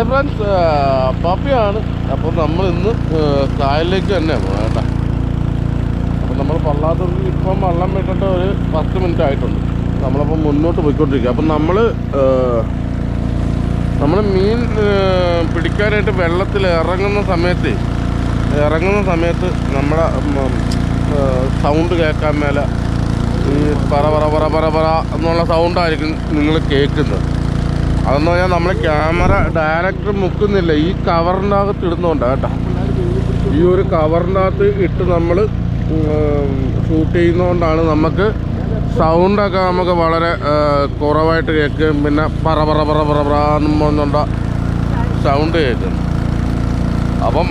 Hi friends, പപ്പിയാണ്. അപ്പോൾ നമ്മൾ ഇന്ന് കായലിലേക്ക് തന്നെ വേണ്ട. അപ്പോൾ നമ്മൾ പള്ളാത്തുരുത്തി ഇപ്പം വള്ളം വിട്ടിട്ട് ഒരു 10 മിനിറ്റ് ആയിട്ടുണ്ട്. നമ്മളപ്പോൾ മുന്നോട്ട് പോയിക്കൊണ്ടിരിക്കുക. അപ്പം നമ്മൾ മീൻ പിടിക്കാനായിട്ട് വെള്ളത്തിൽ ഇറങ്ങുന്ന സമയത്ത് നമ്മുടെ സൗണ്ട് കേൾക്കാൻ മേലെ ഈ പറ പറ പറ പറ പറ എന്നുള്ള സൗണ്ടായിരിക്കും നിങ്ങൾ കേൾക്കുന്നത്. അതെന്ന് പറഞ്ഞാൽ നമ്മൾ ക്യാമറ ഡയറക്റ്റ് മുക്കുന്നില്ല, ഈ കവറിൻ്റെ അകത്ത് ഇടുന്നുണ്ട് കേട്ടോ. ഈ ഒരു കവറിൻ്റെ അകത്ത് ഇട്ട് നമ്മൾ ഷൂട്ട് ചെയ്യുന്നതുകൊണ്ടാണ് നമുക്ക് സൗണ്ടൊക്കെ നമുക്ക് വളരെ കുറവായിട്ട് കേൾക്കും. പിന്നെ പറ പറ പറ പറ പറ എന്നും പറഞ്ഞുണ്ട സൗണ്ട് കേൾക്കും. അപ്പം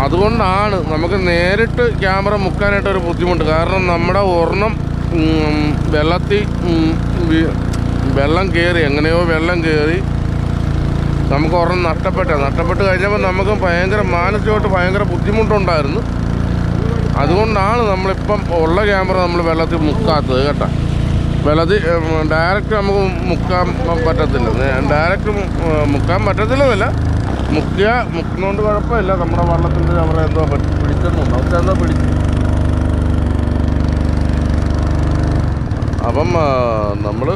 അതുകൊണ്ടാണ് നമുക്ക് നേരിട്ട് ക്യാമറ മുക്കാനായിട്ടൊരു ബുദ്ധിമുട്ട്. കാരണം നമ്മുടെ ഒരെണ്ണം വെള്ളം കയറി, എങ്ങനെയോ വെള്ളം കയറി നമുക്ക് ഒരെണ്ണം നഷ്ടപ്പെട്ട് കഴിഞ്ഞപ്പോൾ നമുക്ക് മാനസികമായിട്ട് ഭയങ്കര ബുദ്ധിമുട്ടുണ്ടായിരുന്നു. അതുകൊണ്ടാണ് നമ്മളിപ്പം ഉള്ള ക്യാമറ നമ്മൾ വെള്ളത്തിൽ മുക്കാത്തത് കേട്ടോ. വെള്ളത്തിൽ ഡയറക്റ്റ് നമുക്ക് മുക്കാൻ പറ്റത്തില്ലെന്നല്ല, മുക്കുന്നതുകൊണ്ട് കുഴപ്പമില്ല. നമ്മുടെ വള്ളത്തിൻ്റെ ക്യാമറ എന്തോ പിടിക്കുന്നുണ്ട്, അവർക്ക് എന്തോ പിടിച്ചു. അപ്പം നമ്മൾ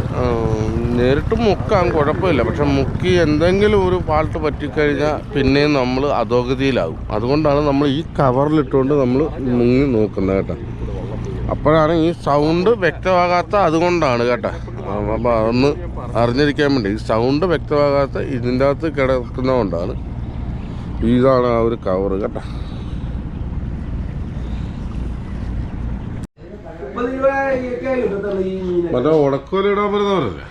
നേരിട്ട് മുക്കാം, കുഴപ്പമില്ല. പക്ഷെ മുക്കി എന്തെങ്കിലും ഒരു ഫാൾട്ട് പറ്റിക്കഴിഞ്ഞാൽ പിന്നെയും നമ്മൾ അധോഗതിയിലാകും. അതുകൊണ്ടാണ് നമ്മൾ ഈ കവറിലിട്ടുകൊണ്ട് നമ്മൾ മുങ്ങി നോക്കുന്നത് കേട്ടോ. അപ്പോഴാണ് ഈ സൗണ്ട് വ്യക്തമാകാത്ത, അതുകൊണ്ടാണ് കേട്ടോ. അപ്പം അതൊന്ന് അറിഞ്ഞിരിക്കാൻ വേണ്ടി, ഈ സൗണ്ട് വ്യക്തമാകാത്ത ഇതിൻ്റെ അകത്ത് കിടക്കുന്നതുകൊണ്ടാണ്. ഇതാണ് ആ ഒരു കവറ് കേട്ടോ. മറ്റേ ഉടക്കോലിടാൻ പറ്റുന്നവരല്ലേ?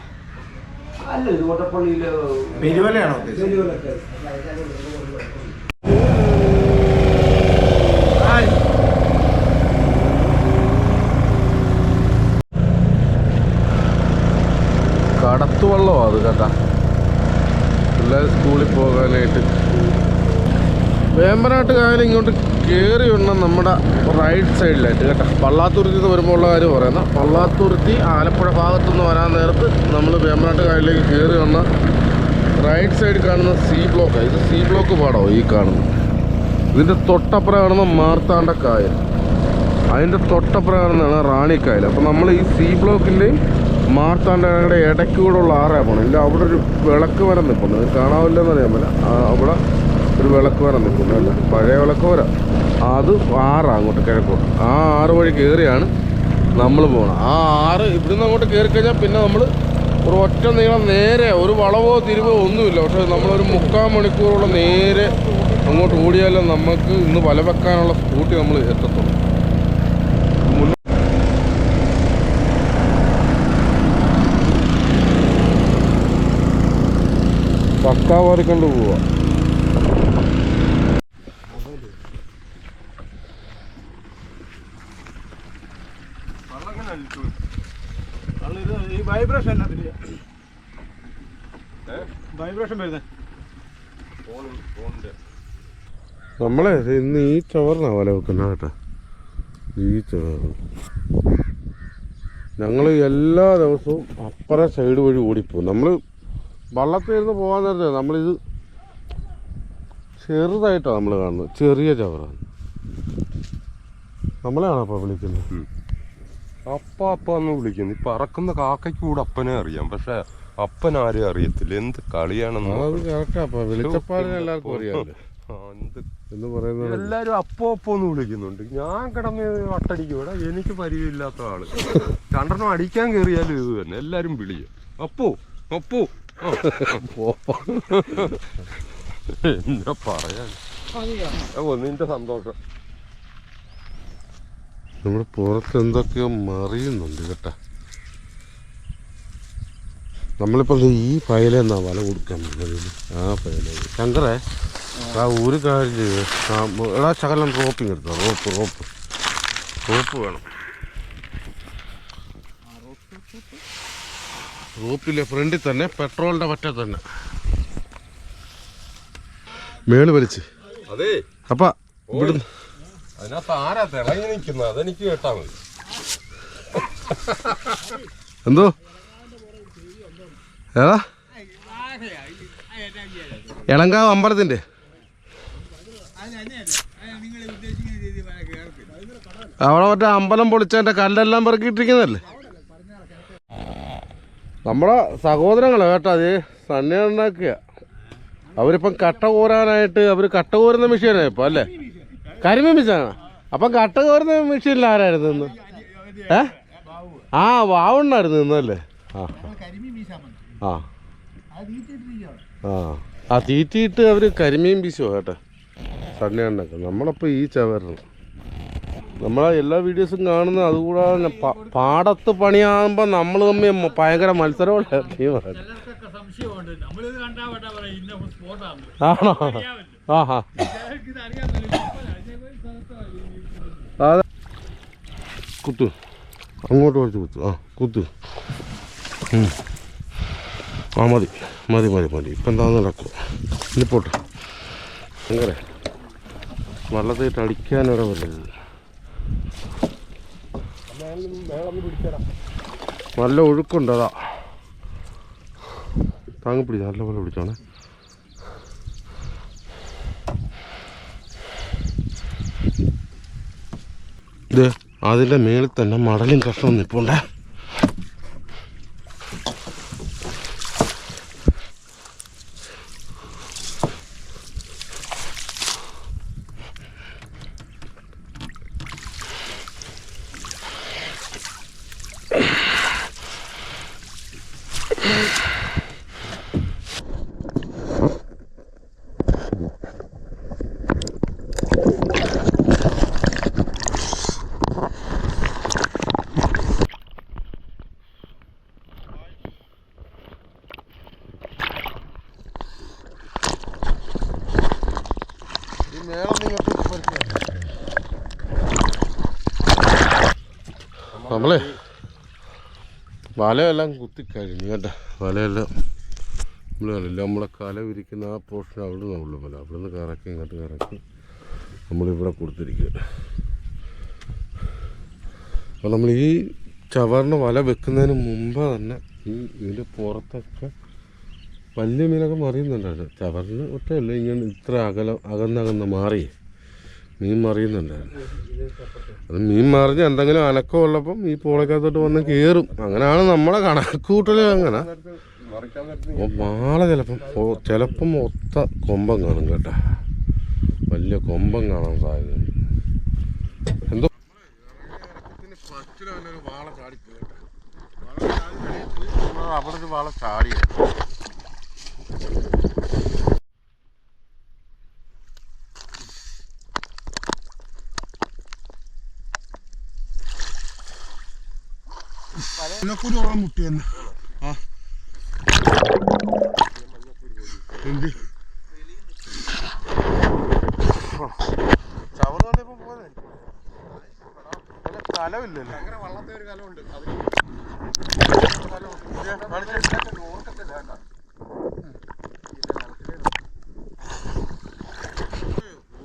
കടത്തുവള്ളമാണ് അത് കേട്ടാ. പിള്ളേർ സ്കൂളിൽ പോകാനായിട്ട് വേമ്പനാട്ട് കായൽ ഇങ്ങോട്ട് കയറി വരണം നമ്മുടെ റൈറ്റ് സൈഡിലായിട്ട് കേട്ടോ. പള്ളാത്തുരുത്തി എന്ന് വരുമ്പോൾ ഉള്ള കാര്യം പറയുന്നത്, പള്ളാത്തുരുത്തി ആലപ്പുഴ ഭാഗത്തുനിന്ന് വരാൻ നേരത്ത് നമ്മൾ വേമ്പനാട്ട് കായലിലേക്ക് കയറി വന്ന റൈറ്റ് സൈഡിൽ കാണുന്ന സി ബ്ലോക്കാണ്. ഇത് സി ബ്ലോക്ക് പാടമോ ഈ കാണുന്നത്? ഇതിൻ്റെ തൊട്ടപ്പുറം കാണുന്ന മാർത്താണ്ഡ കായൽ, അതിൻ്റെ തൊട്ടപ്പുറം കാണുന്നതാണ് റാണിക്കായൽ. അപ്പോൾ നമ്മൾ ഈ സി ബ്ലോക്കിൻ്റെയും മാർത്താണ്ഡയുടെ ഇടയ്ക്കൂടെ ഉള്ള ആറാണ് പോകണം. ഇല്ല, അവിടെ ഒരു വിളക്ക് വരം നിൽക്കുന്നത് കാണാവില്ലെന്ന് അറിയാൻ പറ്റില്ല. അവിടെ ഒരു വിളക്ക് വരം നിൽക്കുന്നുണ്ട്, പഴയ വിളക്ക് വര. അത് ആറാണ് അങ്ങോട്ട് കിഴക്കോട്ട്. ആ 6 വഴി കയറിയാണ് നമ്മൾ പോകണം. ആ 6 ഇവിടുന്ന് അങ്ങോട്ട് കയറി കഴിഞ്ഞാൽ പിന്നെ നമ്മൾ ഒരു ഒറ്റ നീളം നേരെ, ഒരു വളവോ തിരിവോ ഒന്നുമില്ല. പക്ഷേ നമ്മളൊരു 3/4 മണിക്കൂറോളം നേരെ അങ്ങോട്ട് ഓടിയാലും നമുക്ക് ഇന്ന് വല വെക്കാനുള്ള സ്കൂട്ടി നമ്മൾ എത്തത്തുള്ളൂ. പക്കാവാരിക്കൊണ്ട് പോവാ. നമ്മളെ ഇന്ന് ഈ ചവറിനാണ് വല വെക്കുന്നത് കേട്ടോ. ഈ ചവറ് ഞങ്ങൾ എല്ലാ ദിവസവും അപ്പുറം സൈഡ് വഴി ഓടിപ്പോവും. നമ്മൾ വള്ളത്തിൽ നിന്ന് പോകാൻ നേരത്തെ നമ്മളിത് ചെറുതായിട്ടാണ് നമ്മൾ കാണുന്നത്, ചെറിയ ചവറാണ്. നമ്മളെയാണോ അപ്പോൾ വിളിക്കുന്നത്? അപ്പ എന്ന് വിളിക്കുന്നു. ഇപ്പൊ അറക്കുന്ന കാക്കയ്ക്ക് കൂടെ അപ്പനെ അറിയാം, പക്ഷെ അപ്പൻ ആരെയും അറിയത്തില്ല. എന്ത് കളിയാണെന്ന് എല്ലാരും അപ്പോ എന്ന് വിളിക്കുന്നുണ്ട്. ഞാൻ കിടന്ന് വട്ടടിക്കൂടെ, എനിക്ക് പരിചയമില്ലാത്ത ആള് 2 അടിക്കാൻ കയറിയാലും ഇത് തന്നെ എല്ലാരും വിളിക്കും, അപ്പോ അപ്പോ. എന്നാ പറയാൻ, നിന്റെ സന്തോഷം. നമ്മുടെ പുറത്ത് എന്തൊക്കെയോ മറിയുന്നുണ്ട് കേട്ടാ. നമ്മളിപ്പോൾ ഈ ഫയലെന്നാ വല കൊടുക്കാൻ പറ്റുന്നത്. ആ ഫയല ശങ്കറേ, ആ ഒരു കാര്യം ചെയ്ത് എടാ ശകലം റോപ്പിങ് എടുത്തോ. റോപ്പ് വേണം. റോപ്പിലെ ഫ്രണ്ടിൽ തന്നെ പെട്രോളിൻ്റെ പറ്റ തന്നെ മേള് വലിച്ച്. അതെ അപ്പം ഇവിടുന്ന് അതിനകത്ത് ആരാ തിളങ്ങി നിൽക്കുന്നത്? അതെനിക്ക് കേട്ടാ മതി. എന്തോ ഏതാ എളങ്കാവ് അമ്പലത്തിൻ്റെ അവിടെ മറ്റേ അമ്പലം പൊളിച്ചതിൻ്റെ കല്ലെല്ലാം പെറുക്കിയിട്ടിരിക്കുന്നതല്ലേ നമ്മളെ സഹോദരങ്ങളെ കേട്ടോ. അത് സണ്ണി ഉണ്ടാക്കുക. അവരിപ്പം കട്ട കോരാനായിട്ട് അവർ കട്ട കോരുന്ന മെഷീനാണ് ഇപ്പം അല്ലേ? കരിമീൻ മെഷീനാണ്. അപ്പം കട്ട കോരുന്ന മെഷീനിൽ ആരായിരുന്നു ഇന്ന്? ആ വാവുണ്ടായിരുന്നു ഇന്നല്ലേ? ആ ആ തീറ്റിയിട്ട് അവർ കരിമീൻ വീശുമോ കേട്ടോ സണ്ണി ഉണ്ടാക്കുക. നമ്മളപ്പോൾ ഈ ചവരണം നമ്മളെ എല്ലാ വീഡിയോസും കാണുന്ന അതുകൂടാതെ പാടത്ത് പണിയാകുമ്പോൾ നമ്മൾ തമ്മിൽ ഭയങ്കര മത്സരമുള്ള ടീമാണ്. ആണോ? ആഹാ അതെ കുത്തു അങ്ങോട്ട് കുറച്ച് കുത്തു. ആ കുത്തു. ആ മതി മതി മതി മതി. ഇപ്പം എന്താണെന്ന് നടക്കും. ഇനി പോട്ടെ. അങ്ങനെ വെള്ളത്തിട്ട് അടിക്കാനിട വല്ലത് നല്ല ഒഴുക്കുണ്ട്. അതാ താങ്ങി പിടിച്ച നല്ലപോലെ പിടിച്ചാണ്. ഇത് അതിൻ്റെ മേളിൽ തന്നെ മടലും കഷ്ണം നിൽപ്പുണ്ടേ. നമ്മളെ വലയെല്ലാം കുത്തിക്കഴിഞ്ഞു കേട്ടോ. വലയെല്ലാം നമ്മളെ കല വിരിക്കുന്ന ആ പോർഷൻ അവിടെ നിന്നുള്ള വല അവിടെ നിന്ന് കറക്കി ഇങ്ങോട്ട് കറക്കി നമ്മളിവിടെ കൊടുത്തിരിക്കുക. അപ്പോൾ നമ്മൾ ഈ ചവറിന് വല വെക്കുന്നതിന് മുമ്പ് തന്നെ ഇതിൻ്റെ പുറത്തൊക്കെ വലിയ മീനൊക്കെ മറിയുന്നുണ്ടായിരുന്നു. ചവറിന് ഒറ്റയല്ല ഇങ്ങനെ ഇത്ര അകന്നകന്ന് മാറി മീൻ മറിയുന്നുണ്ടായിരുന്നു. അത് മീൻ മറിഞ്ഞ് എന്തെങ്കിലും അനക്കം ഉള്ളപ്പം ഈ പോളക്കകത്തോട്ട് വന്ന് കയറും. അങ്ങനെയാണ് നമ്മളെ കണക്കൂട്ടൽ. അങ്ങനെ വാള ചിലപ്പം ഒത്ത കൊമ്പം കാണും കേട്ടോ. വലിയ കൊമ്പം കാണാൻ സാധ്യതയുണ്ട്. എന്തോ വാള ചാടിപ്പോയി കേട്ടോ. അവിടെ ഒരു വാള ചാടിയ മഞ്ഞക്കുരുവോളം മുട്ടി തന്നെ. ആ എന്ത് ചവറ് കണ്ടപ്പോ പോയതേ കലമില്ലല്ലോ.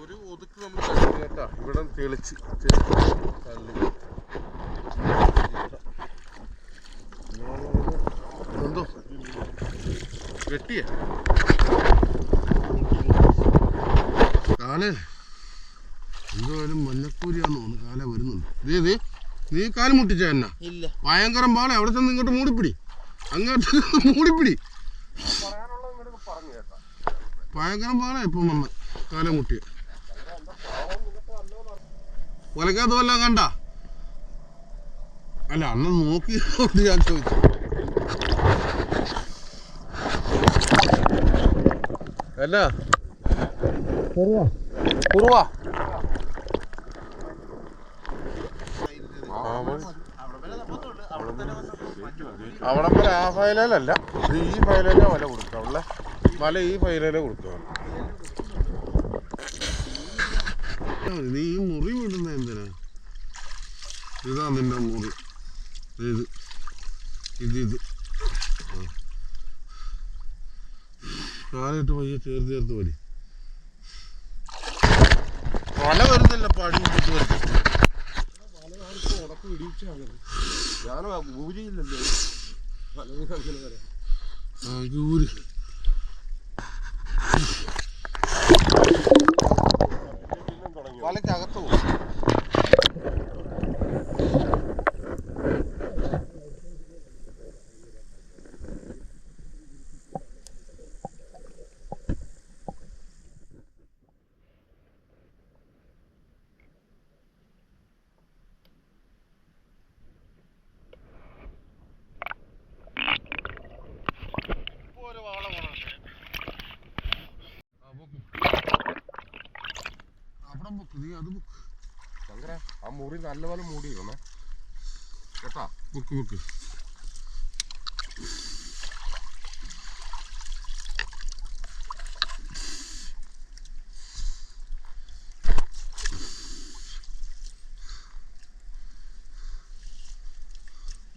ഒരു ഒതുക്ക് നമ്മൾ കേട്ടാ ഇവിടെ തെളിച്ച് തള്ളി എന്തോ വെട്ടിയ കാല് എന്തായാലും മഞ്ഞക്കൂരിയാന്ന് തോന്നുന്നു. കാല വരുന്നുണ്ട്. ഇതേ നീ കാല് മുട്ടിച്ച എന്നാ ഭയങ്കരം പാളെ. അവിടെ ചെന്ന് ഇങ്ങോട്ട് മൂടിപ്പിടി. അങ്ങോട്ട് മൂടിപ്പിടി. ഭയങ്കരം പാളെ ഇപ്പം വന്ന് കാല മുട്ടിയ ഒലക്കാത്തതെല്ലാം കണ്ട. അല്ല അന്ന് നോക്കി ഞാൻ ചോദിച്ചു. അല്ല കുറുവാ അവിടെ പോലെ ആ ഫയലല്ല. ഇത് ഈ ഫയലല്ല വല കൊടുക്കുക. ഉള്ള വല ഈ ഫയലല്ലേ കൊടുക്കുക. നീ ഈ മുറി വിടുന്ന എന്തിനാ? ഇതാ നിന്റെ മുറി. ഇത് കാലിട്ട് പയ്യെ ചേർത്ത് പടി. വല വരുന്നില്ല. പടി ഉടക്ക് ഇടിച്ചാണ്. ഞാൻ ഊരിയില്ലല്ലോ. ഊര് അത് ശങ്കര ആ മുറി നല്ലപോലെ മൂടിയിരുന്നേ കേട്ടാ. ബുക്ക് ബുക്ക്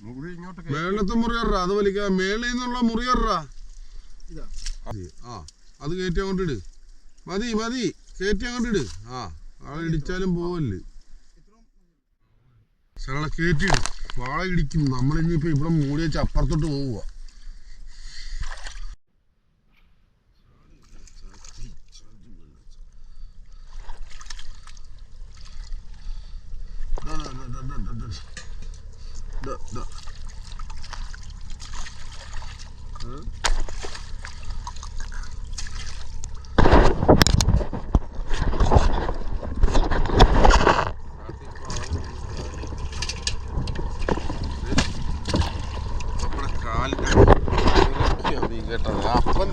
മുറി ഇങ്ങോട്ട് മേളത്തെ മുറിയറാ അത് വലിക്കാ. മേളിൽ നിന്നുള്ള മുറിയറാ. ആ അത് കയറ്റി അങ്ങോട്ട് ഇട്. മതി മതി കയറ്റി അങ്ങോട്ട് ഇട്. ആ ആളെ ഇടിച്ചാലും പോവല്ലേ. ശകളെ കയറ്റിയിട്. വാള ഇടിക്കും. നമ്മളിനിയിപ്പോ ഇവിടെ മൂടി വെച്ച് അപ്പുറത്തോട്ട് പോവുക. കേട്ടത് അപ്പം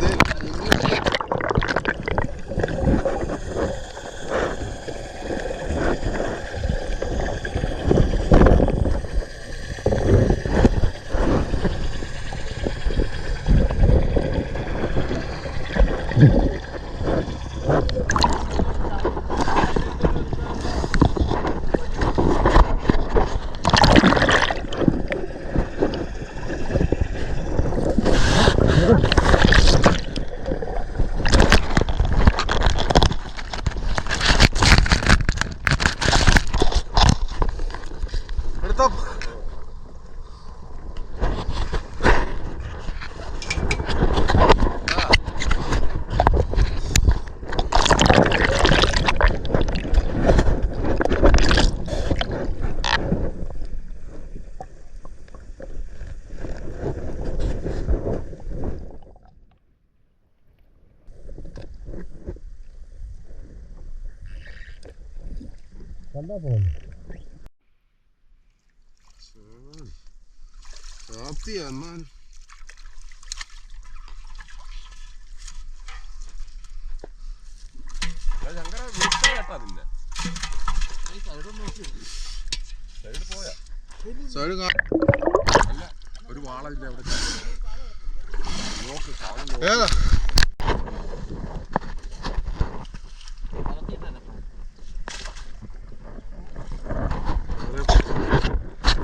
എടുത്തോ. കണ്ടാ പോകുന്നു എന്നാലും ശങ്കര വിളിച്ചാ കേട്ടാ നിന്നെ സൈഡ് പോയാ അല്ല ഒരു വാളമില്ല അവിടെ നോക്ക് സാധനം ഏതാ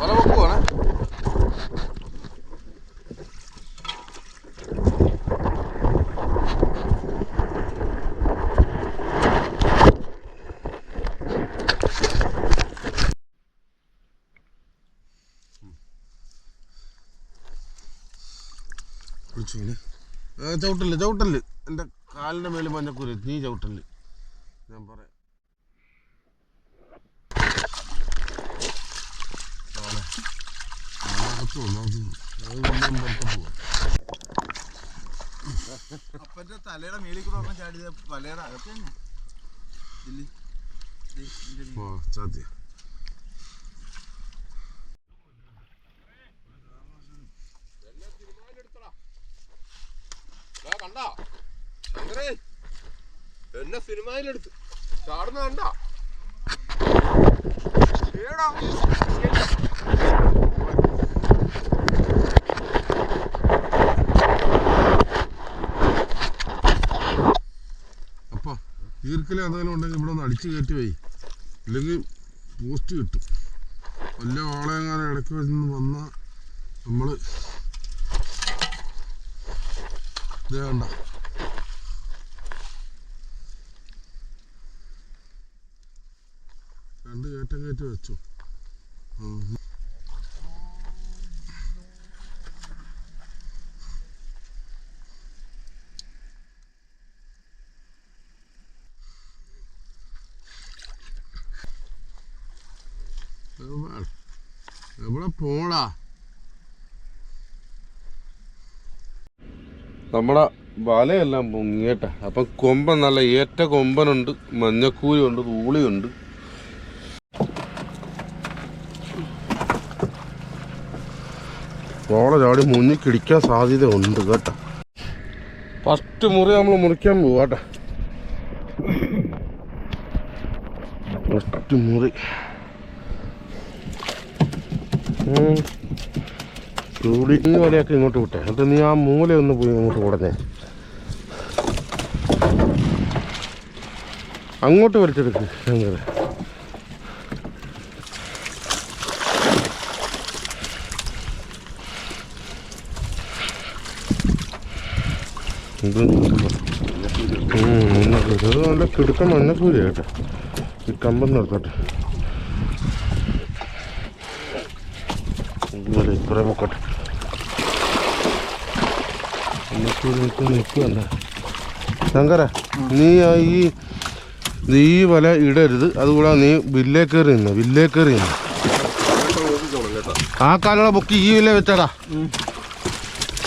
വല വെക്കുവാണേ. ചവിട്ടല് ചവിട്ടല് എൻ്റെ കാലിൻ്റെ മേളിൽ മഞ്ഞക്കൂര്. നീ ചവിട്ടല് ഞാൻ പറയാം. അപ്പന്റെ തലയുടെ മേളിൽ കൂടെ ചാടിയത് പലയുടെ അകത്ത് തന്നെ. സാധ്യ കണ്ടാ ശങ്കരേ എന്നെ സിനിമയിലെടുത്ത് ചാടുന്ന കണ്ടാ ഏടാ അപ്പ ഈർക്കല് എന്തെങ്കിലും ഉണ്ടെങ്കിൽ ഇവിടെ ഒന്ന് അടിച്ചു കയറ്റി പോയി. ഇല്ലെങ്കിൽ പോസ്റ്റ് കിട്ടും. വലിയ വാളയെങ്ങാനും ഇടയ്ക്ക് നിന്ന് വന്നാൽ നമ്മൾ ഇത് വേണ്ട. രണ്ട് കയറ്റം കയറ്റി വെച്ചു. എവിടെ പോടാ. നമ്മുടെ വലയെല്ലാം പൊങ്ങിയേട്ട. അപ്പം കൊമ്പൻ നല്ല ഏറ്റ കൊമ്പനുണ്ട്, മഞ്ഞക്കൂരുണ്ട്, തൂളിയുണ്ട്. പോള ചാടി മുന്നിൽ കിടിക്കാൻ സാധ്യത ഉണ്ട് കേട്ടോ. ഫസ്റ്റ് മുറി നമ്മൾ മുറിക്കാൻ പോവാട്ടെ. ചുറ്റുമുറി. ചൂടി ഈ വലയൊക്കെ ഇങ്ങോട്ട് വിട്ടേ. എന്നിട്ട് നീ ആ മൂലയൊന്ന് പോയി ഇങ്ങോട്ട് ഉടനെ അങ്ങോട്ട് വലിച്ചെടുക്ക്. അങ്ങനെ ഇത് നല്ല കിടുക്ക മഞ്ഞക്കൂരി കേട്ടോ. ഈ കമ്പം നിർത്തട്ടെ. ഇപ്പറേ പൊക്കട്ടെ. നിൽക്കുവല്ല ശങ്കര, നീ ഈ വല ഇടരുത്. അതുകൂടാതെ നീ വില്ലേ കയറി നിന്ന് ആ കാലുള്ള പൊക്കി ഈ വില്ല വെച്ചാടാ.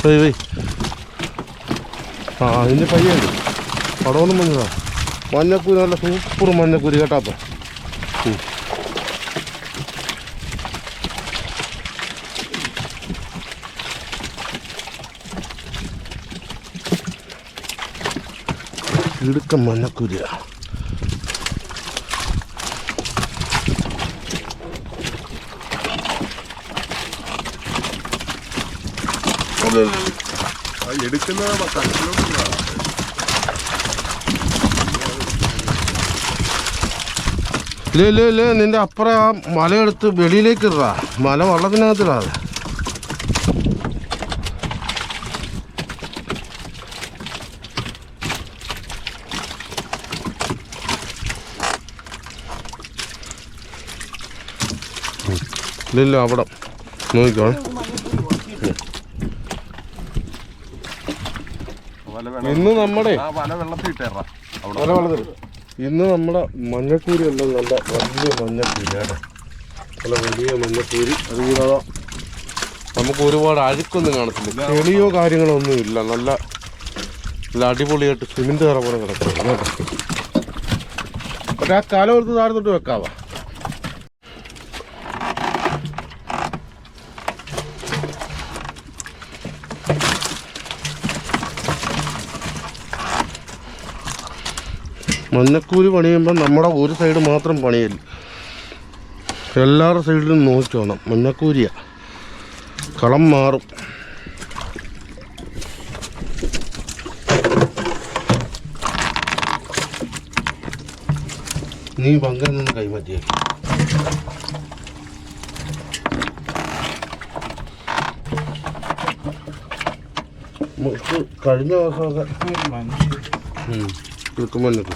വൈ ആ അതിൻ്റെ പയ്യുണ്ട്. പടമൊന്നും വന്നതാ. മഞ്ഞക്കൂരി നല്ല സൂപ്പർ മഞ്ഞക്കൂരി കേട്ടാപ്പം. ഇടുക്കം മഞ്ഞക്കൂരിയ. ഇല്ല നിന്റെ അപ്പുറം ആ മലയെടുത്ത് വെളിയിലേക്ക് ഇടാ. മല വള്ളത്തിനകത്തിടാതെ. ഇല്ല അവിടെ നോക്കിക്കോ. ഇന്ന് നമ്മുടെ ഇന്ന് നമ്മുടെ മഞ്ഞക്കൂരി എല്ലാം നല്ല വലിയ മഞ്ഞക്കൂരി കേട്ടോ. നല്ല വലിയ മഞ്ഞക്കൂരി. അതുകൂടാതെ നമുക്ക് ഒരുപാട് അഴുക്കൊന്നും കാണത്തില്ല. ചെളിയോ കാര്യങ്ങളോ ഒന്നും ഇല്ല. നല്ല അടിപൊളിയായിട്ട് സിമെന്റ് തറ പോലെ കിടക്കും കേട്ടോ. പക്ഷെ ആ കാലം എടുത്ത് താഴ്ന്നിട്ട് വെക്കാവാ. മഞ്ഞക്കൂരി പണിയുമ്പോൾ നമ്മുടെ ഒരു സൈഡ് മാത്രം പണിയല്ല, എല്ലാവരുടെ സൈഡിലും നോക്കണം. മഞ്ഞക്കൂരിയ കളം മാറും. നീ പങ്കൽ നിന്ന് കൈമാറ്റിയ കഴിഞ്ഞ ദിവസമൊക്കെ കിളുക്കുമഞ്ഞക്ക്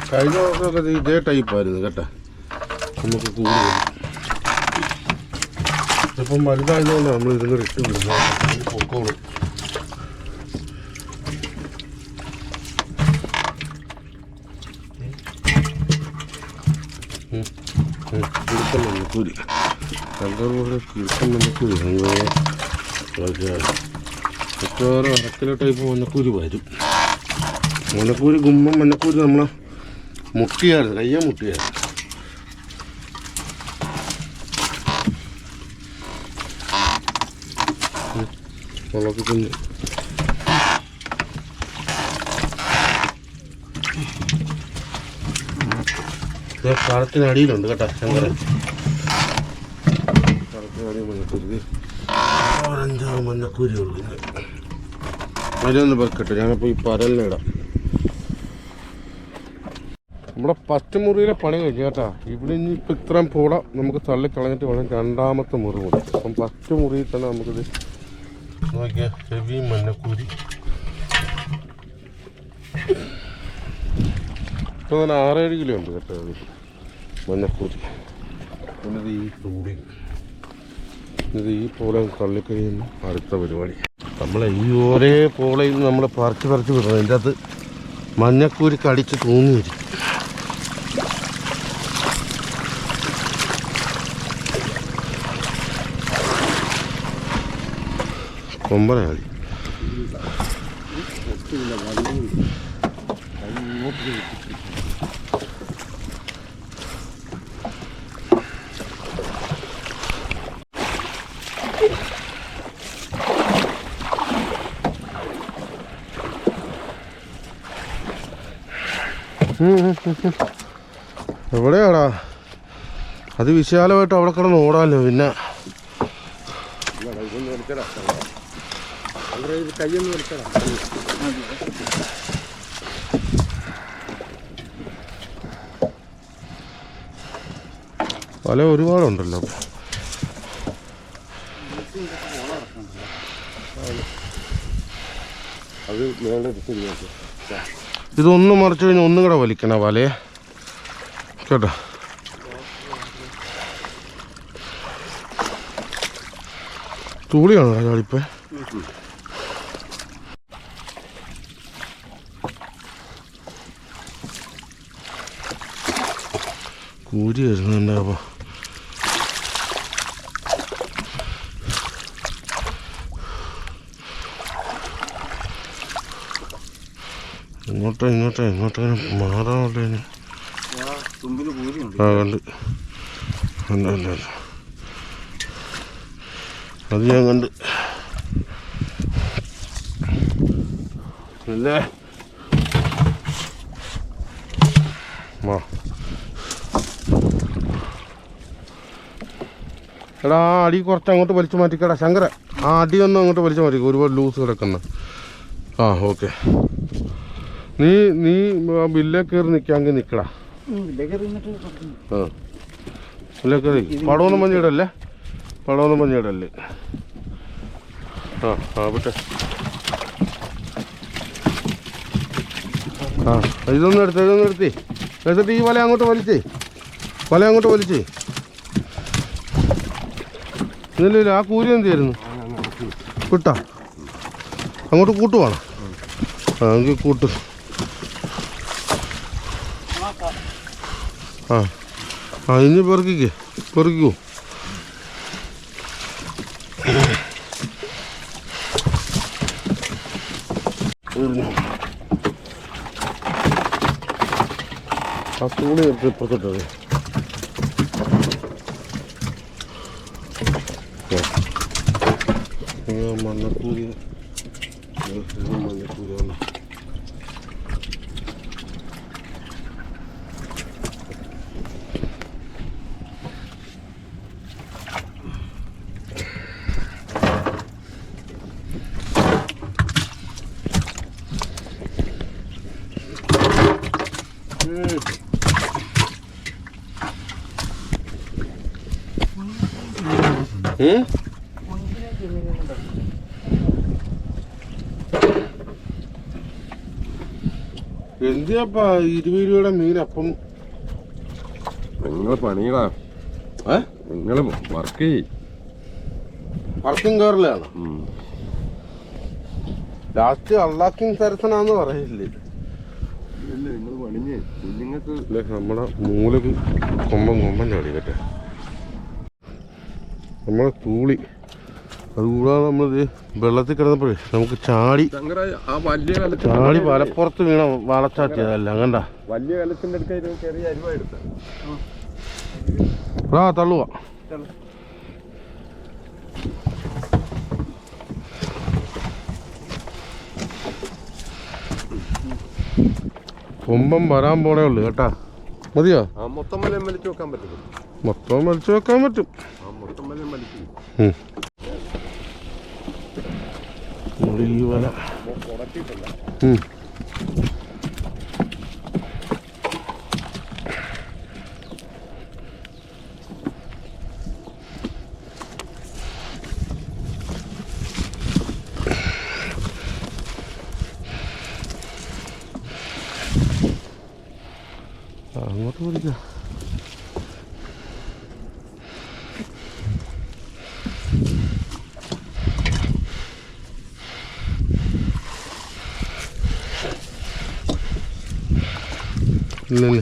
കഴിഞ്ഞ ദിവസമൊക്കെ ഇതേ ടൈപ്പായിരുന്നു കേട്ടോ. നമുക്ക് കൂടുതൽ ഇപ്പം വലുതായതുകൊണ്ട് നമ്മൾ ഇതിങ്ങനെ ഇട്ട് വിടുന്നത് പൊക്കോളും. കിളുക്കം മഞ്ഞക്കൂരി അങ്ങനെ കിളുക്കം മഞ്ഞക്കൂരി മിക്കവാറും അരക്കിലോ ടൈപ്പ് മഞ്ഞക്കൂരി വരും. മഞ്ഞക്കൂരി ഗുമ്മം മഞ്ഞക്കൂരി നമ്മളെ മുട്ടിയായിരുന്നു, കയ്യ മുട്ടിയായിരുന്നു. മുളക് കുഞ്ഞ് കാലത്തിനടിയിലുണ്ട് കേട്ടോ ശങ്കരൻ. കാലത്തിനടിയിൽ മഞ്ഞക്കൂരി ഓരഞ്ചാറ് മഞ്ഞക്കൂരി കൊടുക്കുന്നത്. അതിലൊന്ന് വെക്കട്ടെ, ഞാനിപ്പോൾ ഈ പരലിനിടാം. നമ്മുടെ പച്ചമുറിയിലെ പണി കഴിഞ്ഞു കേട്ടോ. ഇവിടെ ഇനി ഇപ്പം ഇത്രയും പോള നമുക്ക് തള്ളിക്കളഞ്ഞിട്ട് വേണം രണ്ടാമത്തെ മുറി കൂടി. അപ്പം പച്ചമുറിയിൽ തന്നെ നമുക്കിത് നോക്കിയാൽ ഹെവി മഞ്ഞക്കൂരി ഇപ്പോൾ തന്നെ 6-7 കിലോ ഉണ്ട് കേട്ടോ അത് മഞ്ഞക്കൂരി. പിന്നെ ഈ തൂടി ഇത് ഈ പോള തള്ളിക്കഴിയുന്ന അടുത്ത പരിപാടി. നമ്മളെ ഈ ഒരേ പോളയിൽ നമ്മൾ പറിച്ച് വിടണം. അതിൻ്റെ അകത്ത് മഞ്ഞക്കൂരി കടിച്ച് തൂങ്ങിയിരിക്കും. കൊമ്പനാളി എവിടെയാടാ അത് വിശാലമായിട്ട് അവിടെ കിടന്ന് ഓടാമല്ലോ. പിന്നെ ഇതൊന്ന് വലിച്ചടാ, കൈയൊന്ന് വലിച്ചടാ. വല ഒരുപാടുണ്ടല്ലോ. അത് മേലെ ഇതൊന്നും മറിച്ച് കഴിഞ്ഞാൽ ഒന്നും കൂടെ വലിക്കണ വലയെ കേട്ടോ. തൂളിയാണോ ചാടിപ്പേ? കൂരി വരുന്നുണ്ടാവോ? ഇങ്ങോട്ടങ്ങനെ മാറാനുള്ളതിന്. ആ കണ്ട് അത് ഞാൻ കണ്ട് അല്ലേ. എടാ ആ അടി കുറച്ച് അങ്ങോട്ട് വലിച്ചു മാറ്റിക്കടാ ശങ്കര. ആ അടി ഒന്നും അങ്ങോട്ട് വലിച്ചു മാറ്റിക്കോ, ഒരുപാട് ലൂസ് കിടക്കുന്ന. ആ ഓക്കെ. നീ ബില്ലേ കയറി നിൽക്കാമെങ്കിൽ നിൽക്കടാ. ആ ബില്ലേ കയറി. പടമൊന്നും മഞ്ഞിടല്ലേ, പടമൊന്നും മഞ്ഞിടല്ലേ. ആ വിട്ടെ. ആ ഇതൊന്നും എടുത്തിട്ട് ഈ വല അങ്ങോട്ട് വലിച്ചേ. ഇല്ല ആ കൂരി എന്ത് ചെയ്യുന്നു? വിട്ടാ അങ്ങോട്ട് കൂട്ടുവാണോ? ആ എങ്കിൽ കൂട്ട്. ഇനി പെറുക്കിക്കോ. ആ തൂളി എടുത്ത് ഇപ്പുറത്തിട്ടത്. മണ്ണക്കൂരി എന്തിനാ 20 രൂപയുടെ മീൻ? അപ്പം നിങ്ങൾ പണിയടാ, നിങ്ങൾ വർക്ക് വർക്കിംഗ് കയറിലാണ്. ലാസ്റ്റ് അള്ളാക്കിങ് സരസനാന്ന് പറയില്ലേ? നിങ്ങൾ പണിഞ്ഞ് കുഞ്ഞുങ്ങൾക്ക് നമ്മുടെ മൂലക്ക് കൊമ്പൻ ചാടി കേട്ടെ. നമ്മളെ തൂളി അതുകൂടാതെ നമ്മളിത് വെള്ളത്തിൽ കിടന്നപ്പോഴേ നമുക്ക് ചാടി വലപ്പുറത്ത് വീണ വളച്ചാറ്റിയതല്ല. കണ്ട വലിയ വെള്ളത്തിന്റെ അടുത്ത് ചെറിയ അരുവ എടുത്ത തള്ളുക. കൊമ്പം വരാൻ പോണേ ഉള്ളു കേട്ടാ. മതിയോ? മൊത്തം വലം വലിച്ചു വെക്കാൻ പറ്റും. മൊത്തം വലിച്ചു വെക്കാൻ പറ്റും. മൊത്തം വലം വലിച്ചു ഈ വല അങ്ങോട്ട് പിടിക്കാം. ഇല്ല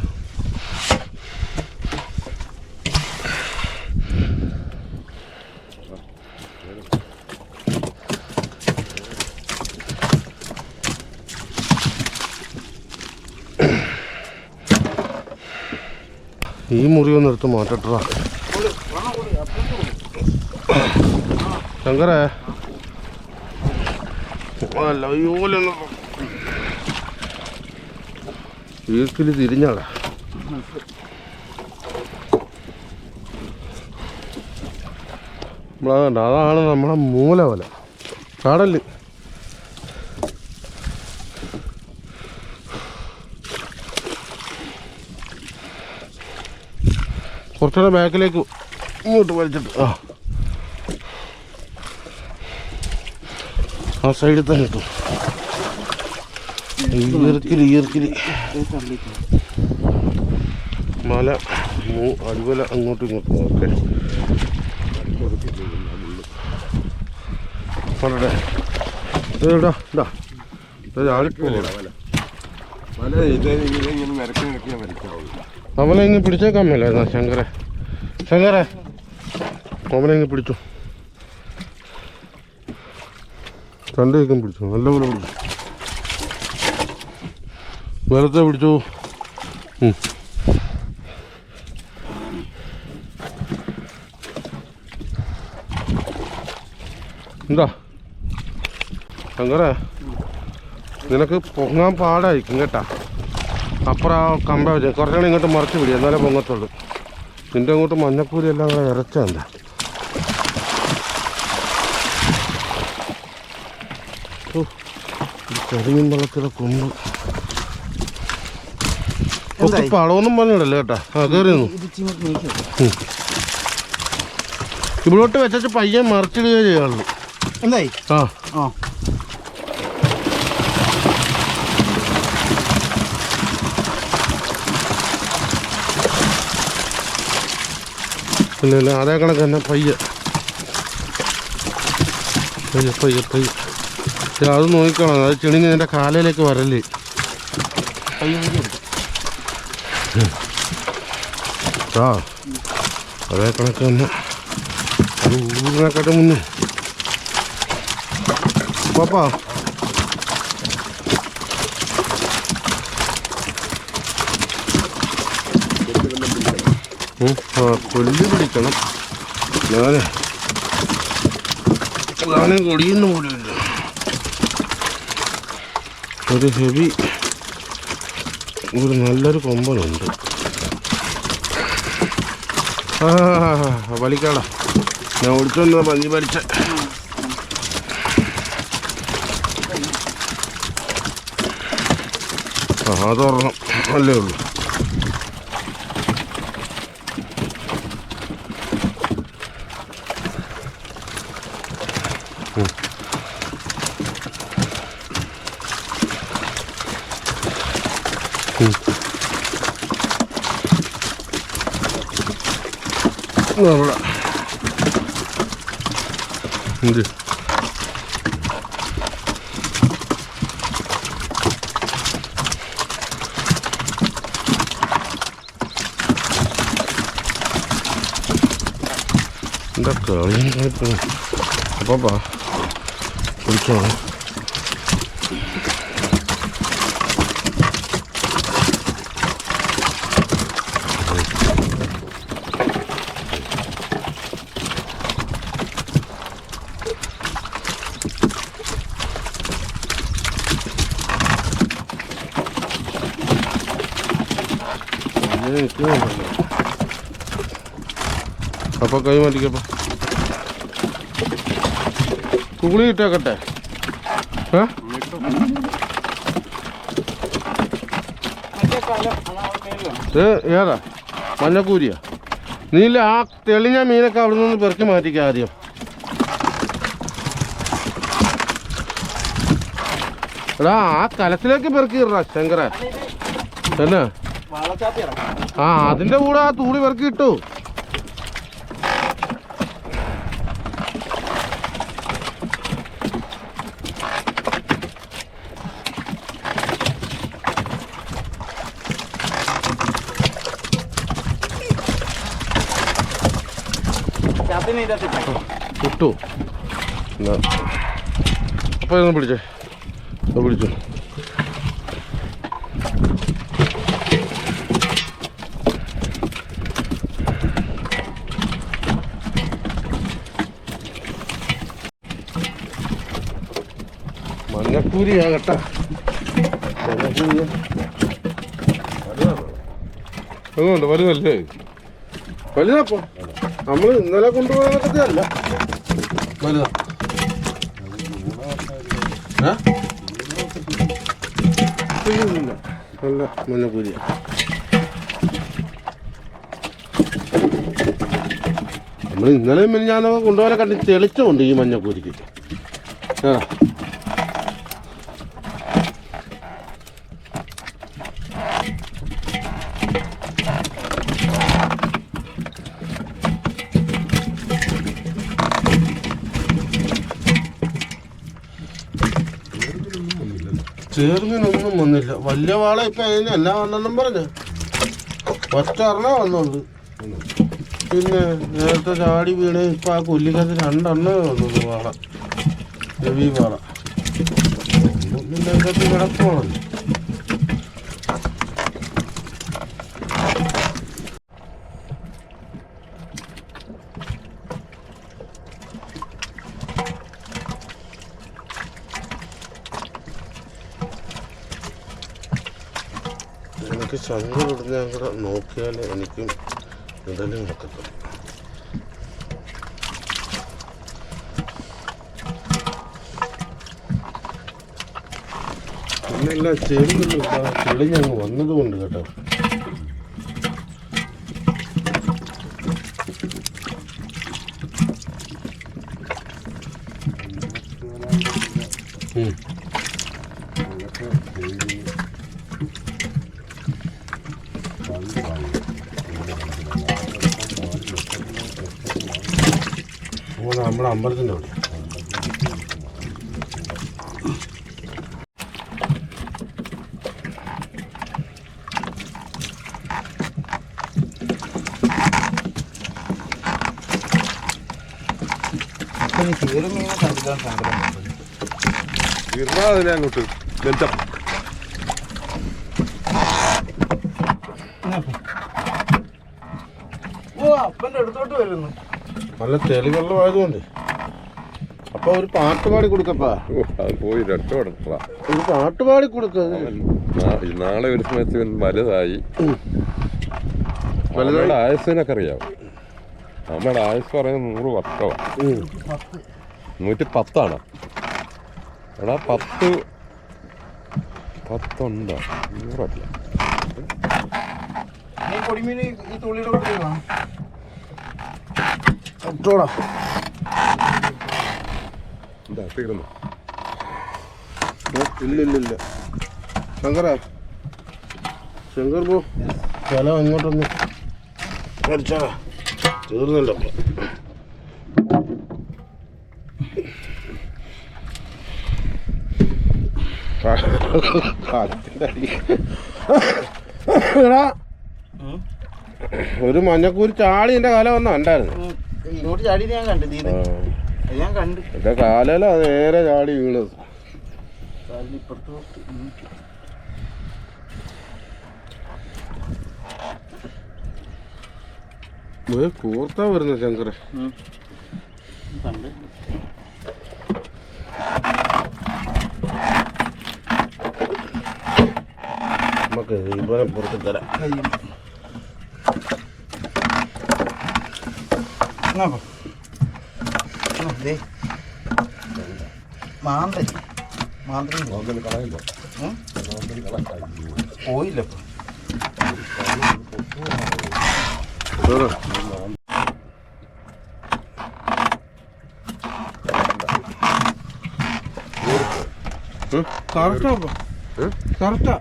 ഈ മുറി ഒന്ന് എടുത്ത് മാറ്റട്ടാ ശങ്കരേ. അല്ല യോലൊന്ന് വീട്ടിൽ തിരിഞ്ഞാടാ. നമ്മളതുണ്ട്, അതാണ് നമ്മളെ മൂലവല കടല്. കുറച്ചുകൂടെ ബാക്കിലേക്ക് ഇങ്ങോട്ട് വലിച്ചിട്ട് ആ സൈഡിൽ തന്നെ ഇട്ടു. ഈർക്കിലി മല അടിവല അങ്ങോട്ടും ഇങ്ങോട്ടും. ഓക്കെ അവിടെ ഇടാ ഇടാ അവനെ ഇങ്ങ് പിടിച്ചേക്കാൻ മേലായിരുന്ന ശങ്കരെ അവനെ ഇങ്ങ് പിടിച്ചു, രണ്ട് കൈക്കും പിടിച്ചു, നല്ലപോലെ പിടിച്ചു, വെറുതെ പിടിച്ചു. എന്താ ശങ്കരെ, നിനക്ക് പൊങ്ങാൻ പാടായിരിക്കും കേട്ടാ. അപ്പുറം കമ്പ വെച്ച് കുറച്ചുകൂടെ ഇങ്ങോട്ട് മറിച്ച് പിടി, എന്നാലേ പൊങ്ങത്തുള്ളൂ. നിൻ്റെ അങ്ങോട്ട് മഞ്ഞപ്പൂരി എല്ലാം കൂടെ ഇറച്ചാന്താ. കരിമീൻ വെള്ളത്തിലെ കൊമ്പ് ഒക്കെ പടമൊന്നും പറഞ്ഞിടല്ലേ കേട്ടാ. ആ കയറി നിന്നു. ഇവിടോട്ട് വെച്ചു പയ്യൻ മറിച്ചിടുകയോ ചെയ്യാറുള്ളൂ. എന്തായി? ആ ഇല്ല അതേ കണക്ക് തന്നെ പയ്യെ അത് നോക്കണം. അത് ചിണിഞ്ഞ് എൻ്റെ കാലയിലേക്ക് വരല്ലേ. ആ അതേ കണക്ക് തന്നെ അത് ഊരിനെക്കാട്ടും മുന്നേ പാപ്പാ. കൊല്ലി പിടിക്കണം. ഞാനും കൊടിയുന്ന പോലുമില്ല. ഒരു ഹെവി ഒരു നല്ലൊരു കൊമ്പനുണ്ട്. വലിക്കാടാ, ഞാൻ ഓടിച്ചോണ്ട് പഞ്ഞി വലിച്ച. അതൊരെണ്ണം അല്ലേ ഉള്ളൂ. അവിടെ എന്ത് എന്താ കളി അപ്പാ പിടിച്ചോളാം. അപ്പൊ കൈ മാറ്റിക്കപ്പ കുളി ഇട്ടേക്കട്ടെ. ഏതാ മഞ്ഞക്കൂരിയാ? നീല ആ തെളിഞ്ഞ മീനൊക്കെ അവിടെ നിന്ന് പെറുക്കി മാറ്റിക്ക ആദ്യം. എടാ ആ കലത്തിലേക്ക് പെറുക്കിടാ ശങ്കര. എന്നാ ആ അതിന്റെ കൂടെ ആ തൂളി പെറുക്കി ഇട്ടു. ഇട്ടു. അപ്പൊ ഇതൊന്ന് പിടിച്ചേ, പിടിച്ചു. മഞ്ഞക്കൂരിയാ കേട്ടാ, മഞ്ഞക്കൂരിയ അതുകൊണ്ട് വലുതല്ലേ? വലുതപ്പോ നമ്മൾ ഇന്നലെ കൊണ്ടുപോകാനൊക്കെ അല്ല. വലുതാ ഇല്ല നല്ല മഞ്ഞക്കൂരിയ. നമ്മൾ ഇന്നലെയും ഞാനൊക്കെ കൊണ്ടുപോകാൻ കണ്ടി തെളിച്ചമുണ്ട് ഈ മഞ്ഞക്കൂരിക്ക്. ചേർമീനൊന്നും വന്നില്ല. വലിയ വാള ഇപ്പം അതിന് എല്ലാ വണ്ണെന്നും പറഞ്ഞ് ഒറ്റ എണ്ണ വന്നുണ്ട്. പിന്നെ നേരത്തെ ചാടി വീണ് ഇപ്പം ആ കൊല്ലിക്കകത്ത് 2 എണ്ണേ വന്നത് വാള, ഹെവി വാള. പിന്നെ അതിനകത്ത് കിടക്കുവാണല്ലോ. എനിക്ക് ശങ്ക ഇടുന്ന കൂടെ നോക്കിയാൽ എനിക്കും ഇടലും വെക്കത്തില്ല. പിന്നെല്ലാം ചെളിഞ്ഞങ്ങ് വന്നതുകൊണ്ട് കേട്ടോ. നമ്മുടെ അമ്പലത്തിൻ്റെ അവിടെ അങ്ങോട്ട് അപ്പൻ്റെ അടുത്തോട്ട് വരുന്നു. നല്ല തെളിവെള്ളമായതുകൊണ്ട്. അപ്പൊ ഒരു പാട്ട് പാടി കൊടുക്കപ്പാ. അത് പോയി രക്ഷപ്പെട. ഒരു പാട്ട് പാടി കൊടുക്ക. നാളെ ഒരു സമയത്ത് വലുതായി. വലുതായി ആയുസ്സിനൊക്കെ അറിയാം. നമ്മുടെ ആയുസ് പറയുന്നത് 100 വർഷമാണ്. 110 എടാ. 10 ഉണ്ടോ? 100 പൊടിമീൻ ഈ തുള്ളിയുടെ തീർന്നു. ഇല്ലില്ല ശങ്കര, ശങ്കർ പോ. സ്ഥലം അങ്ങോട്ടൊന്ന് അടിച്ചാ തീർന്നല്ലോ. ഒരു മഞ്ഞക്കൂരി ചാടി എന്റെ കാലം വന്ന ഉണ്ടായിരുന്നു. ഇങ്ങോട്ട് ചാടി ഞാൻ കണ്ടു. ഞാൻ കണ്ടു എന്റെ കാലല്ല നേരെ ചാടി വീണത്. കൂർത്താ വരുന്ന ശങ്കര. നമുക്ക് ഇവനെ പുറത്ത് തരാം. പോയില്ല. കറക്റ്റാ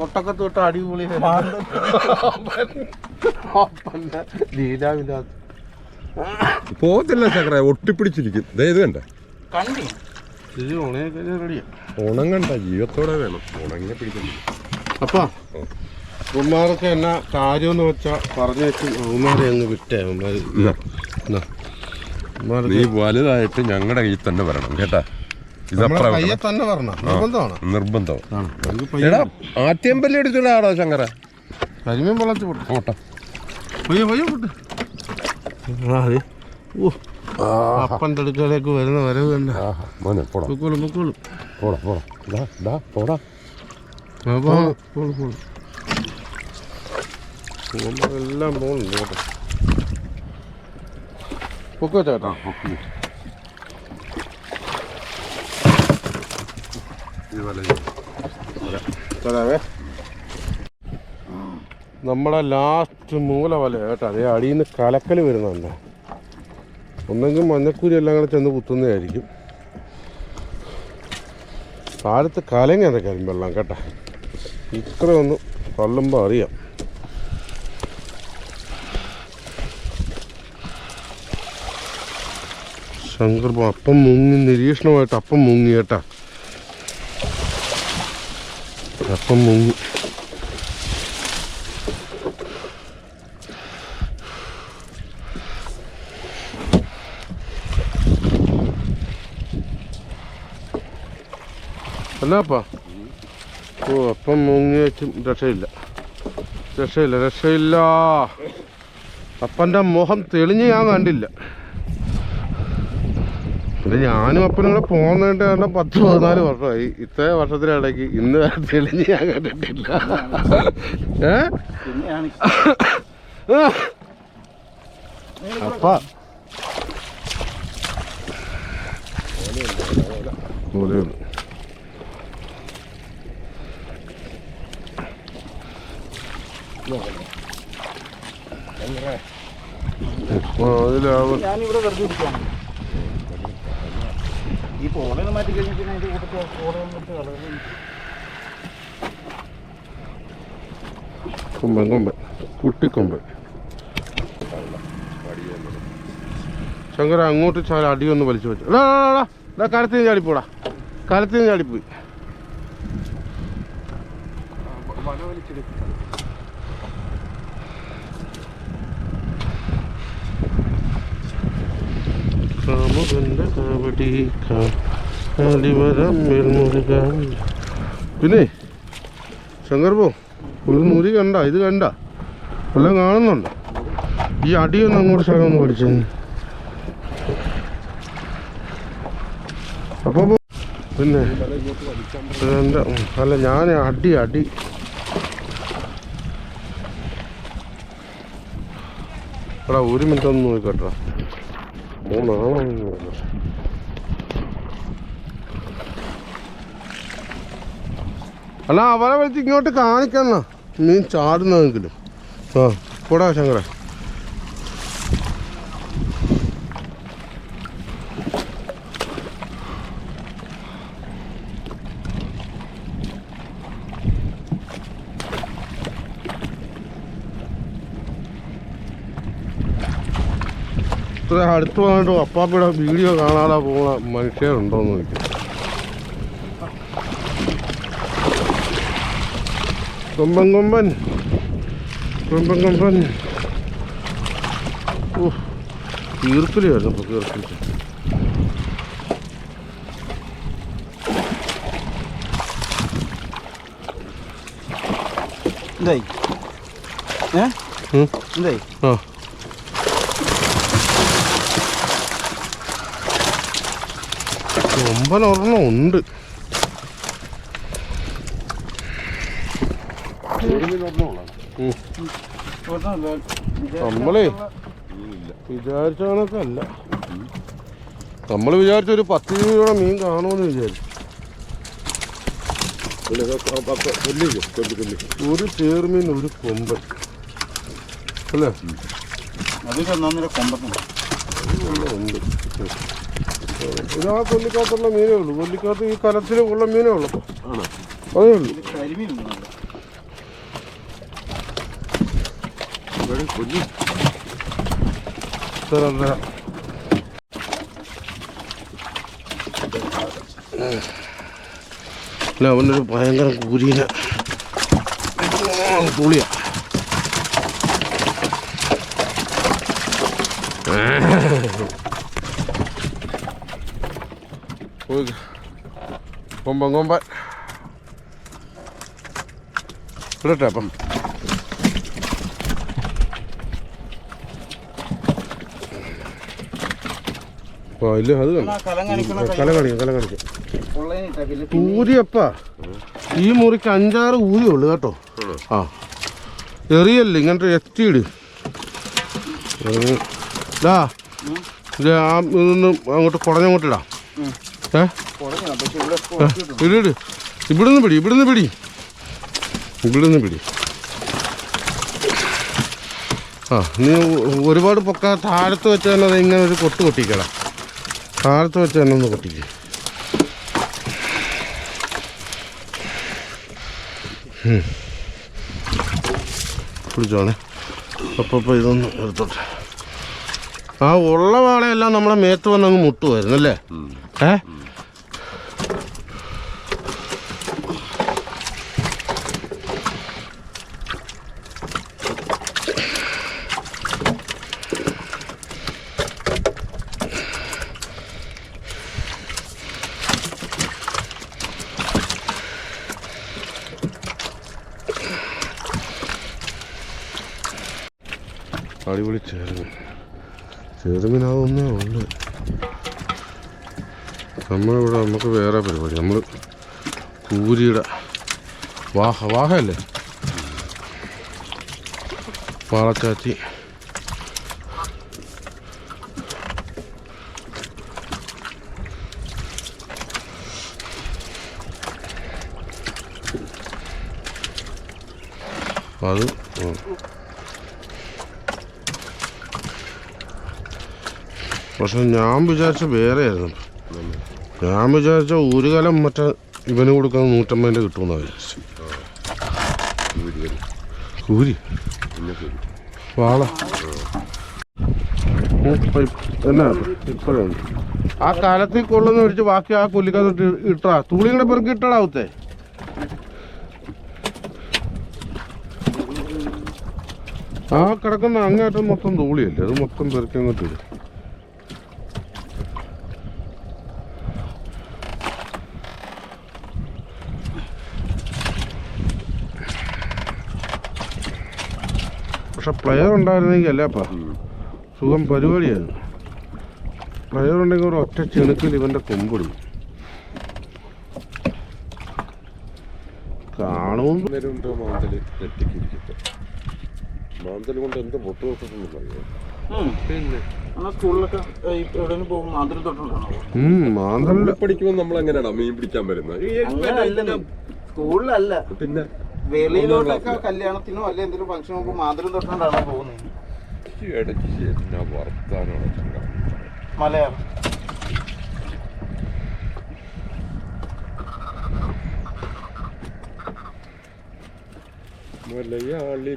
ഒട്ടക്കത്ത് തൊട്ട് അടിപൊളി ലീലാവില്ലാത്ത പോകത്തില്ല ചക്ര. ഒട്ടിപ്പിടിച്ചിരിക്കും. ഇത് കണ്ട ഇത് ഉണയൊക്കെ റെഡിയാ. ഉണങ്ങണ്ട, ജീവത്തോടെ വേണം. ഉണങ്ങിനെ പിടിക്കണ്ട. അപ്പാ ഉമ്മാർക്ക് എന്നാ കാര്യമെന്ന് വെച്ചാ പറഞ്ഞു വെച്ച് ഉമ്മാരെ അങ്ങ് വിട്ടേ. നീ വലുതായിട്ട് ഞങ്ങളുടെ കയ്യിൽ തന്നെ വരണം കേട്ടാ. കയ്യെ തന്നെ വരണം. നിർബന്ധമാണ്. എടാ ആറ്റിയമ്പല്ലി എടുത്തിടാടാ ശങ്കര. കരിമീൻ പൊള്ളത്തി പോട്ടെ. അപ്പൻ്റെ അടുക്കളേക്ക് വരുന്ന വരവ് തന്നെ. എല്ലാം പോകുന്നുണ്ട് കേട്ടോ. പൊക്കോ ചേട്ടാ. ഈ വല തരാവേ. നമ്മളെ ലാസ്റ്റ് മൂല വല കേട്ടോ. അതേ അടിയിൽ നിന്ന് കലക്കൽ വരുന്നുണ്ട്. ഒന്നെങ്കിൽ മഞ്ഞക്കൂരി എല്ലാം കൂടെ ചെന്ന് കുത്തുന്നതായിരിക്കും. കാലത്ത് കലങ്ങി അതൊക്കെയായിരിക്കും വെള്ളം കേട്ടോ. ഇത്രയൊന്ന് തള്ളുമ്പോൾ അറിയാം. ശങ്കർ അപ്പം മുങ്ങി, നിരീക്ഷണമായിട്ട് അപ്പം മുങ്ങി കേട്ടാ. അപ്പം മുങ്ങി. എന്നാപ്പാ? ഓ അപ്പം മുങ്ങി വെച്ചും രക്ഷയില്ല, രക്ഷയില്ല, രക്ഷയില്ല. അപ്പൻ്റെ മുഖം തെളിഞ്ഞ് ഞാൻ കണ്ടില്ല. പിന്നെ ഞാനും അപ്പനും കൂടെ പോകുന്നതിൻ്റെ കാരണം 10-14 വർഷമായി. ഇത്രയും വർഷത്തിനിടയ്ക്ക് ഇന്ന് വരെ തെളിഞ്ഞ് ഞാൻ കണ്ടിട്ടില്ല. അപ്പ ഞാനിവിടെ വെറുതെ ഇരിക്കുകയാണ്. ഈ പോളൊന്ന് മാറ്റി കഴിഞ്ഞാൽ പിന്നെ അതിൻ്റെ കൂട്ടത്തിൽ പോളൊന്നിട്ട് കളറും. കൊമ്പൻ കൊമ്പൻ കുട്ടിക്കൊമ്പൻ. ശങ്കര അങ്ങോട്ട് അടിയൊന്ന് വലിച്ചു വെച്ചു. കാലത്ത് നിന്ന് ചാടിപ്പോടാ, കാലത്ത് നിന്ന് ചാടിപ്പോയി. വല വലിച്ചെടുക്കും. പിന്നെ ശങ്കർ പോ, ഒരു മുറി കണ്ട, ഇത് കണ്ട എല്ലാം കാണുന്നുണ്ട്. ഈ അടിയൊന്നും അങ്ങോട്ട് ശകലം ഒന്ന് പഠിച്ചു. അപ്പോൾ പിന്നെ എന്താ അല്ല, ഞാൻ അടി എടാ 1 മിനിറ്റ് ഒന്ന് നോക്കിക്കോട്ടോ. 3 ആണോ? അല്ല അവരെ വിളിച്ച് ഇങ്ങോട്ട് കാണിക്കണ മീൻ ചാടുന്നെങ്കിലും. ആ കൂടാ ശങ്കര. ഇത്ര അടുത്ത് വന്നിട്ട് അപ്പാപ്പയുടെ വീഡിയോ കാണാതെ പോകുന്ന മനുഷ്യരുണ്ടോയെന്ന് ചോദിക്കും. കൊമ്പൻ കൊമ്പൻ കൊമ്പൻ കൊമ്പൻ. ഓ കീർക്കലിയായിരുന്നു അപ്പോൾ കീർക്കലിച്ച്. എന്തായി എന്തായി? ആ കൊമ്പൻ ഒരെണ്ണം ഉണ്ട്. നമ്മളേ വിചാരിച്ച കണക്കെ അല്ല. നമ്മൾ വിചാരിച്ച ഒരു 10 രൂപയുടെ മീൻ കാണുമെന്ന് വിചാരിച്ചു. ഒരു ചേർമീൻ, ഒരു കൊമ്പൻ അല്ലേ? അതൊക്കെ ഒന്നൊന്നര കൊമ്പത്തുണ്ട്. ഉണ്ട്. ഒരാ കൊല്ലിക്കാത്തുള്ള മീനേ ഉള്ളൂ. കൊല്ലിക്കാത്ത് ഈ കലത്തിൽ ഉള്ള മീനേ ഉള്ളൂ. അതേ ഉള്ളൂ. കരിമീനുണ്ട്. തരാം. അല്ല അവനൊരു ഭയങ്കര കൂരിന പുളിയാ. കൊമ്പൻ കൊമ്പൻ ഇടട്ടെ അപ്പം. ഇല്ല അത് കല കാണിക്കും. ഊരിയപ്പാ ഈ മുറിക്ക് 5-6 ഊരിയുള്ളു കേട്ടോ. ആ എറിയല്ലേ ഇങ്ങനത്തെ എത്തിയിട്. ഇത് ഇതൊന്ന് അങ്ങോട്ട് കുടഞ്ഞങ്ങോട്ടിടാം. ഇട് ഇവിടുന്ന് പിടി ആ നീ ഒരുപാട് പൊക്ക താഴത്ത് വെച്ച് തന്നെ അത് ഇങ്ങനെ ഒരു കൊട്ട് കൊട്ടിക്കടാ. താഴത്ത് വെച്ച് തന്നെ ഒന്ന് കൊട്ടിക്ക്. പിടിച്ചോണേ. അപ്പോൾ ഇതൊന്ന് എടുത്തോട്ടെ. ആ ഉള്ള വാളയെല്ലാം നമ്മളെ മേത്ത് വന്നങ്ങ് മുട്ടുമായിരുന്നു അല്ലേ? അടിപൊളി ചെറുമീനാവുന്നേ ഉള്ളു. നമ്മളിവിടെ നമുക്ക് വേറെ പരിപാടി. നമ്മൾ കൂരിയുടെ വാഹയല്ലേ വാളച്ചാച്ചി. അത് പക്ഷെ ഞാൻ വിചാരിച്ച വേറെയായിരുന്നു. ഞാൻ വിചാരിച്ച ഒരു കാലം മറ്റേ ഇവന് കൊടുക്കാൻ 150 കിട്ടുമെന്നാണ് വിചാരിച്ചു. കൂരി വാള എന്നാ ഇപ്പോഴുണ്ട്. ആ കാലത്തിൽ കൊള്ളുന്ന മേടിച്ച് ബാക്കി ആ കൊല്ലിക്കകത്ത് ഇട്ടാ തുളിയുടെ പെറുക്കി ഇട്ടടാവത്തെ. ആ കിടക്കുന്ന അങ്ങേറ്റം മൊത്തം തൂളിയല്ലേ, അത് മൊത്തം പെറുക്കി അങ്ങോട്ട് ഇടും. പക്ഷെ പ്ലെയർ ഉണ്ടായിരുന്നെങ്കിൽ അല്ലേപ്പാ സുഖം പരിപാടിയായിരുന്നു. പ്ലെയർ ഉണ്ടെങ്കിൽ ഒരു ഒറ്റ ചെണുക്കിൽ ഇവൻ്റെ കൊമ്പൊടി കാണുമ്പോൾ മാന്തൽ കൊണ്ട് എന്ത് പൊട്ട് തൊട്ടിട്ടുണ്ടെന്നറിയോ? മാന്തലിന്റെ പഠിക്കുമ്പോൾ നമ്മൾ എങ്ങനെയാണോ മീൻ പിടിക്കാൻ വരുന്നത്? സ്കൂളിലല്ല, പിന്നെ വെളിയിലോട്ടൊക്കെ കല്യാണത്തിനോ അല്ലെ എന്തെങ്കിലും ഫംഗ്ഷൻ പോകുമ്പോൾ മാതൃം തൊട്ടുകൊണ്ടാണ് പോകുന്നത്. മലയാളം മലയാളി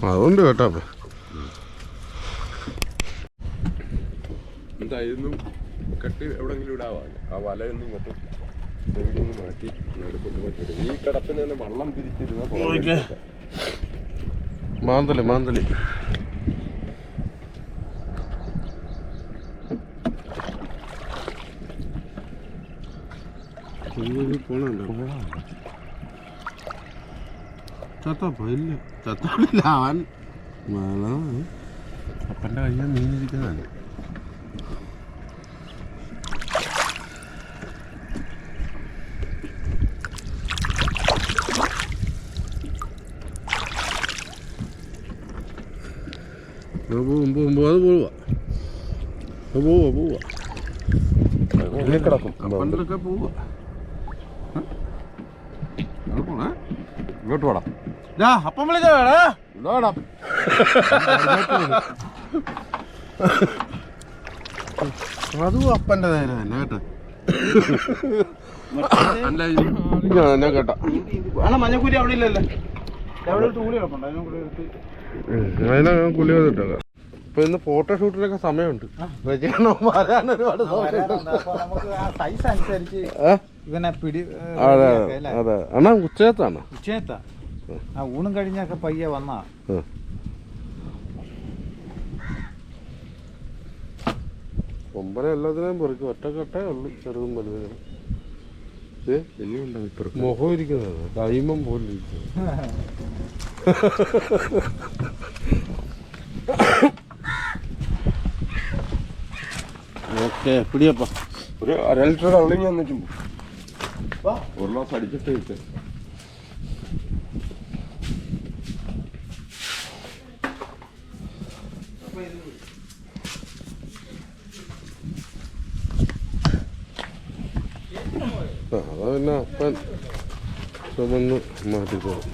അതുകൊണ്ട് കേട്ടാ എന്തായിരുന്നു കെട്ടി എവിടെങ്കിലും ഇടാവാല്ലേ? ആ വലയൊന്നും ഇങ്ങോട്ട് മാറ്റി കൊണ്ടുപോയി. ഈ കിടപ്പിന് തന്നെ വള്ളം തിരിച്ചിരുന്ന മാന്തല് ചത്തപ്പില്ല അവൻ അപ്പൻ്റെ കയ്യിൽ മീനിരിക്കുന്നതാണ്. അത് പോവാ കിടക്കും പണ്ടൊക്കെ പോവാ. ഇങ്ങോട്ട് വേണം അപ്പം വിളിക്കാടാ. അതും അപ്പൻ്റെ നേരെ തന്നെ കേട്ടോ. ഞാൻ കേട്ടാ മഞ്ഞക്കൂരി അവിടെ ഇല്ലല്ലോ, അവിടെ തൂളി കിടപ്പുണ്ട്, അതിനെ കൂടെ എടുത്ത് അതിനാ ഞാൻ കുളി വന്നിട്ടേക്കാം. ഇപ്പൊ ഇന്ന് ഫോട്ടോഷൂട്ടിനൊക്കെ സമയമുണ്ട്. സൈസ് അനുസരിച്ച് ഇവനെ പിടി. അതെ അതെ അണ്ണാ ഉച്ചയത്താണ്. ഉച്ചയത്താ ആ ഊണും കഴിഞ്ഞൊക്കെ പയ്യെ വന്നാ. കൊമ്പനെ എല്ലാത്തിനെയും പെറുക്കി ഒറ്റക്കെട്ടേ ഉള്ളു, ചെറുതും വലുതിനും. മുഖം ഇരിക്കുന്നത് ദൈമം പോലെ ഇരിക്കുന്നത്. ഓക്കെ പിടിയപ്പാ. ഒരു 1/2 ലിറ്റർ കള്ളി ഞാൻ വെച്ചു ഒരു ഗ്ലാസ് അടിച്ചിട്ട് വെച്ചേ. പിന്നെ അപ്പൻ ചുമന്ന് മാറ്റിക്കോളും.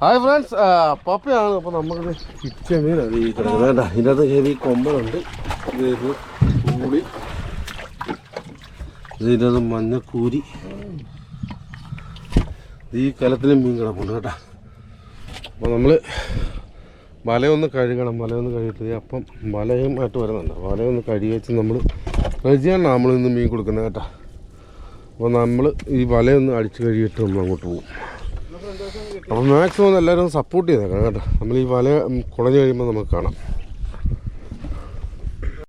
Hi friends, പപ്പയാണ്. അപ്പോൾ നമുക്കിത് കിച്ച മീനാണ് ഈ കിടക്കുന്നത്. വേണ്ട, ഇതിനകത്ത് ഹെവി കൊമ്പനുണ്ട്. ഇത് കൂടി, ഇതിനകത്ത് മഞ്ഞക്കൂരി, ഈ കലത്തിലും മീൻ കിടപ്പുണ്ട് കേട്ടോ. അപ്പോൾ നമ്മൾ വലയൊന്ന് കഴുകണം. വലയൊന്ന് കഴുകിയിട്ട് അപ്പം വലയുമായിട്ട് വരുന്നുണ്ട്. വലയൊന്ന് കഴുകി വെച്ച് നമ്മൾ റജിയാണ് നമ്മളിന്ന് മീൻ കൊടുക്കുന്നത് കേട്ടോ. അപ്പോൾ നമ്മൾ ഈ വലയൊന്ന് അടിച്ച് കഴുകിയിട്ട് നമ്മൾ അങ്ങോട്ട് പോകും. അപ്പോൾ മാക്സിമം എല്ലാവരും സപ്പോർട്ട് ചെയ്തേക്കണം കേട്ടോ. നമ്മൾ ഈ വല കുടഞ്ഞു കഴിയുമ്പോൾ നമുക്ക് കാണാം.